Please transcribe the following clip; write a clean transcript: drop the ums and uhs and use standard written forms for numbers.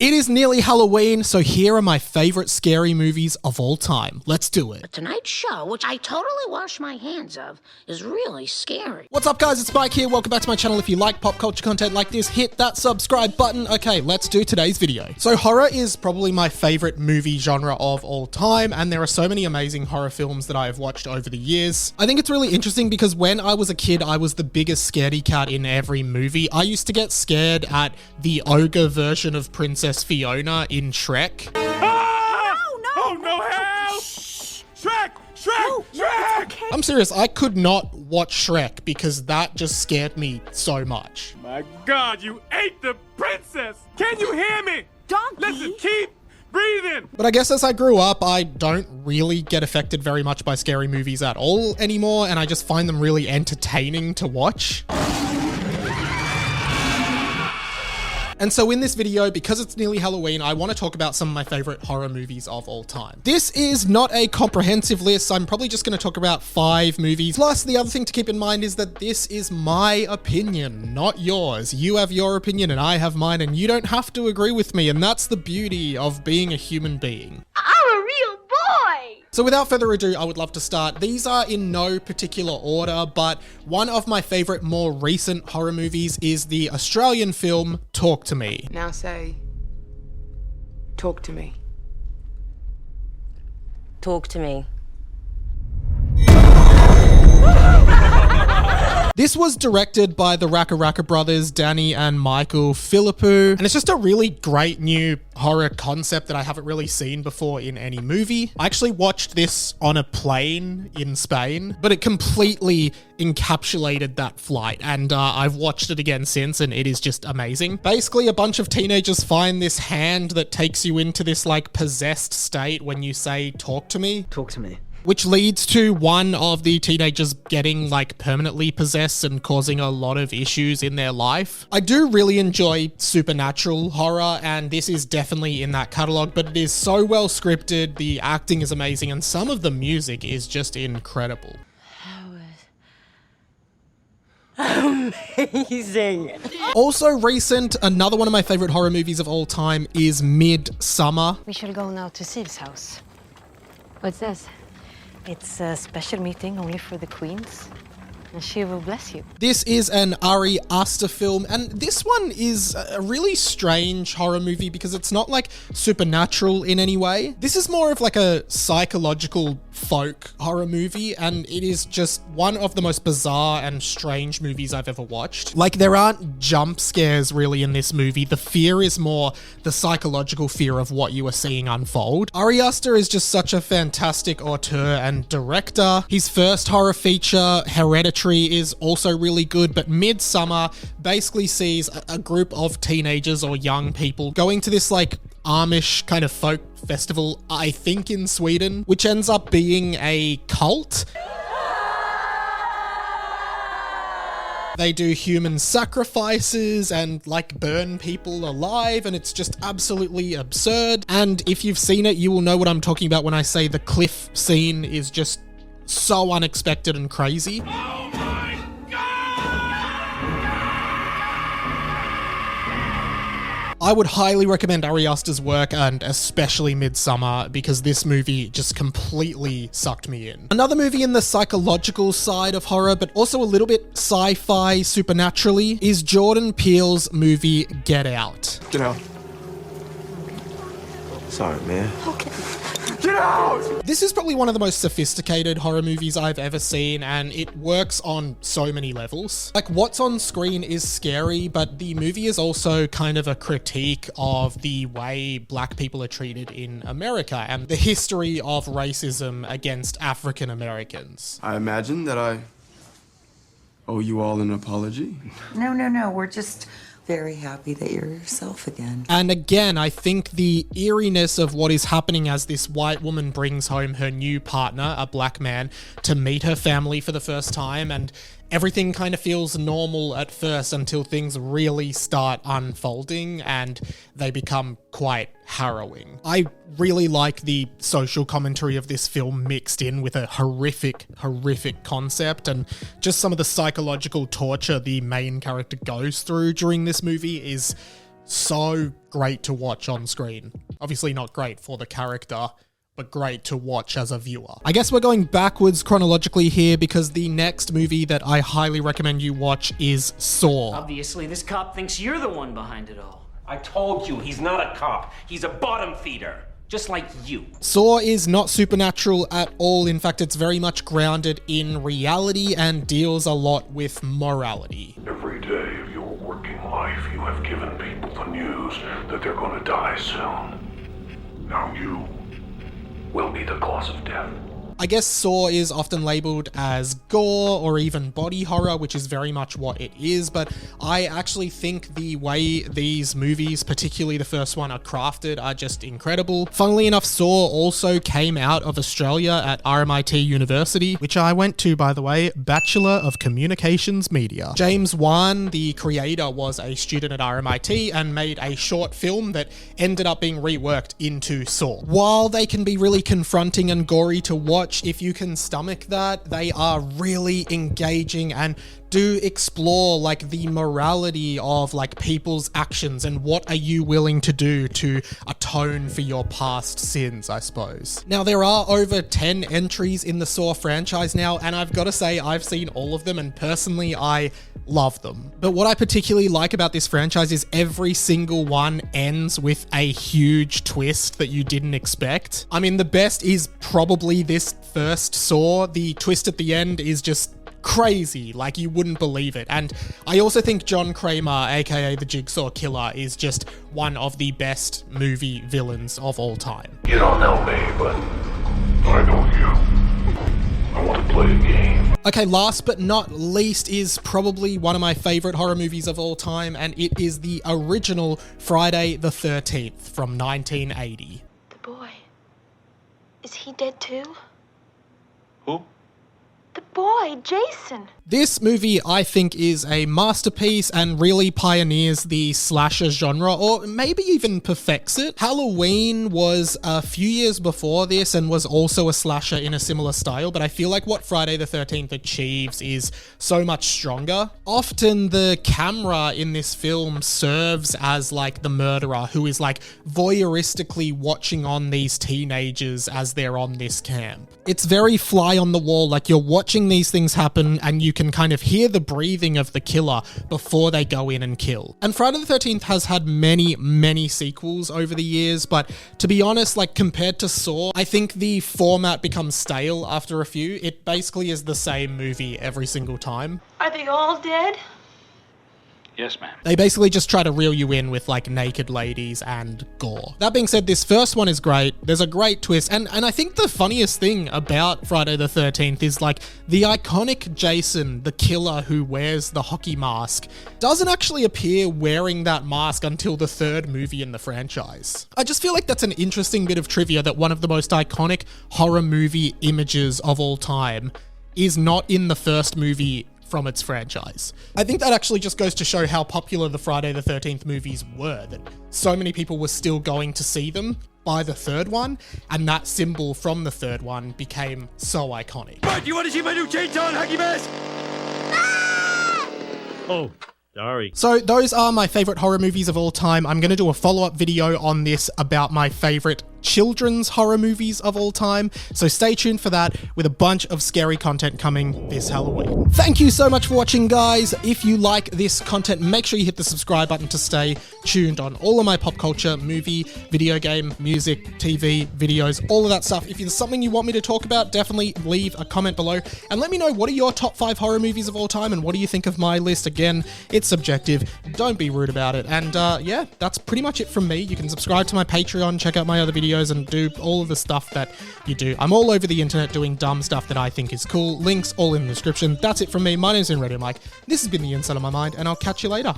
It is nearly Halloween, so here are my favorite scary movies of all time. Let's do it. But tonight's show, which I totally wash my hands of, is really scary. What's up guys, it's Mike here. Welcome back to my channel. If you like pop culture content like this, hit that subscribe button. Okay, let's do today's video. So horror is probably my favorite movie genre of all time, and there are so many amazing horror films that I have watched over the years. I think it's really interesting because when I was a kid, I was the biggest scaredy cat in every movie. I used to get scared at the ogre version of Princess Fiona in Shrek. Ah! No! Oh no, help! Shrek! Shrek! Shrek! Okay. I'm serious, I could not watch Shrek because that just scared me so much. My God, you ate the princess! Can you hear me? Donkey! Listen, keep breathing! But I guess as I grew up, I don't really get affected very much by scary movies at all anymore, and I just find them really entertaining to watch. And so in this video, because it's nearly Halloween, I want to talk about some of my favorite horror movies of all time. This is not a comprehensive list. I'm probably just going to talk about 5 movies. Plus, the other thing to keep in mind is that this is my opinion, not yours. You have your opinion and I have mine, and you don't have to agree with me. And that's the beauty of being a human being. I'm a real boy! So without further ado, I would love to start. These are in no particular order, but one of my favorite more recent horror movies is the Australian film Talk to Me. Now say, talk to me. Talk to me. This was directed by the Raka Raka brothers, Danny and Michael Philippou, and it's just a really great new horror concept that I haven't really seen before in any movie. I actually watched this on a plane in Spain, but it completely encapsulated that flight, and I've watched it again since, and it is just amazing. Basically, a bunch of teenagers find this hand that takes you into this like possessed state when you say, "Talk to me." Talk to me. Which leads to one of the teenagers getting like permanently possessed and causing a lot of issues in their life. I do really enjoy supernatural horror, and this is definitely in that catalog, but it is so well scripted, the acting is amazing, and some of the music is just incredible. Amazing. Also recent, another one of my favorite horror movies of all time is Midsummer. We shall go now to Siv's house. What's this? It's a special meeting only for the queens, and she will bless you. This is an Ari Aster film, and this one is a really strange horror movie because it's not like supernatural in any way. This is more of like a psychological folk horror movie, and it is just one of the most bizarre and strange movies I've ever watched. Like, there aren't jump scares really in this movie. The fear is more the psychological fear of what you are seeing unfold. Ari Aster is just such a fantastic auteur and director. His first horror feature, Hereditary, is also really good, but Midsummer basically sees a group of teenagers or young people going to this like Amish kind of folk festival, I think in Sweden, which ends up being a cult. They do human sacrifices and like burn people alive, and it's just absolutely absurd. And if you've seen it, you will know what I'm talking about when I say the cliff scene is just so unexpected and crazy. Oh my God! I would highly recommend Ari Aster's work, and especially Midsummer, because this movie just completely sucked me in. Another movie in the psychological side of horror, but also a little bit sci-fi supernaturally, is Jordan Peele's movie Get Out. Get out. Sorry, man. Okay. Get out! This is probably one of the most sophisticated horror movies I've ever seen, and it works on so many levels. Like, what's on screen is scary, but the movie is also kind of a critique of the way black people are treated in America and the history of racism against African Americans. I imagine that I owe you all an apology. No. We're just very happy that you're yourself again. And again, I think the eeriness of what is happening as this white woman brings home her new partner, a black man, to meet her family for the first time, and everything kind of feels normal at first until things really start unfolding and they become quite harrowing. I really like the social commentary of this film mixed in with a horrific concept, and just some of the psychological torture the main character goes through during this movie is so great to watch on screen. Obviously not great for the character, but great to watch as a viewer. I guess we're going backwards chronologically here because the next movie that I highly recommend you watch is Saw. Obviously, this cop thinks you're the one behind it all. I told you, he's not a cop. He's a bottom feeder. Just like you. Saw is not supernatural at all. In fact, it's very much grounded in reality and deals a lot with morality. Every day of your working life, you have given people the news that they're going to die soon. Now you will be the cause of death. I guess Saw is often labeled as gore or even body horror, which is very much what it is, but I actually think the way these movies, particularly the first one, are crafted are just incredible. Funnily enough, Saw also came out of Australia at RMIT University, which I went to, by the way, Bachelor of Communications Media. James Wan, the creator, was a student at RMIT and made a short film that ended up being reworked into Saw. While they can be really confronting and gory to watch, if you can stomach that, they are really engaging and do explore like the morality of like people's actions and what are you willing to do to atone for your past sins, I suppose. Now, there are over 10 entries in the Saw franchise now, and I've got to say I've seen all of them and personally I love them. But what I particularly like about this franchise is every single one ends with a huge twist that you didn't expect. I mean, the best is probably this first Saw. The twist at the end is just crazy, like you wouldn't believe it. And I also think John Kramer, aka the Jigsaw Killer, is just one of the best movie villains of all time. You don't know me, but I know you. I want to play a game. Okay, last but not least is probably one of my favorite horror movies of all time, and it is the original Friday the 13th from 1980. The boy. Is he dead too? Who? The boy, Jason. This movie, I think, is a masterpiece and really pioneers the slasher genre, or maybe even perfects it. Halloween was a few years before this and was also a slasher in a similar style, but I feel like what Friday the 13th achieves is so much stronger. Often the camera in this film serves as like the murderer who is like voyeuristically watching on these teenagers as they're on this camp. It's very fly on the wall, like you're watching these things happen and you can kind of hear the breathing of the killer before they go in and kill. And Friday the 13th has had many sequels over the years, but to be honest, like compared to Saw, I think the format becomes stale after a few. It basically is the same movie every single time. Are they all dead? Yes, ma'am. They basically just try to reel you in with like naked ladies and gore. That being said, this first one is great. There's a great twist. And I think the funniest thing about Friday the 13th is like the iconic Jason, the killer who wears the hockey mask, doesn't actually appear wearing that mask until the third movie in the franchise. I just feel like that's an interesting bit of trivia that one of the most iconic horror movie images of all time is not in the first movie from its franchise. I think that actually just goes to show how popular the Friday the 13th movies were, that so many people were still going to see them by the third one, and that symbol from the third one became so iconic. What, you want to see my new chainsaw and hockey mask? Oh, sorry. So those are my favorite horror movies of all time. I'm going to do a follow-up video on this about my favorite children's horror movies of all time, so stay tuned for that with a bunch of scary content coming this Halloween. Thank you so much for watching, guys. If you like this content, make sure you hit the subscribe button to stay tuned on all of my pop culture, movie, video game, music, TV, videos, all of that stuff. If there's something you want me to talk about, definitely leave a comment below and let me know what are your top 5 horror movies of all time and what do you think of my list. Again, it's subjective. Don't be rude about it. And yeah, that's pretty much it from me. You can subscribe to my Patreon, check out my other videos, and do all of the stuff that you do. I'm all over the internet doing dumb stuff that I think is cool. Links all in the description. That's it from me. My name's Radio Mike. This has been The Inside of My Mind, and I'll catch you later.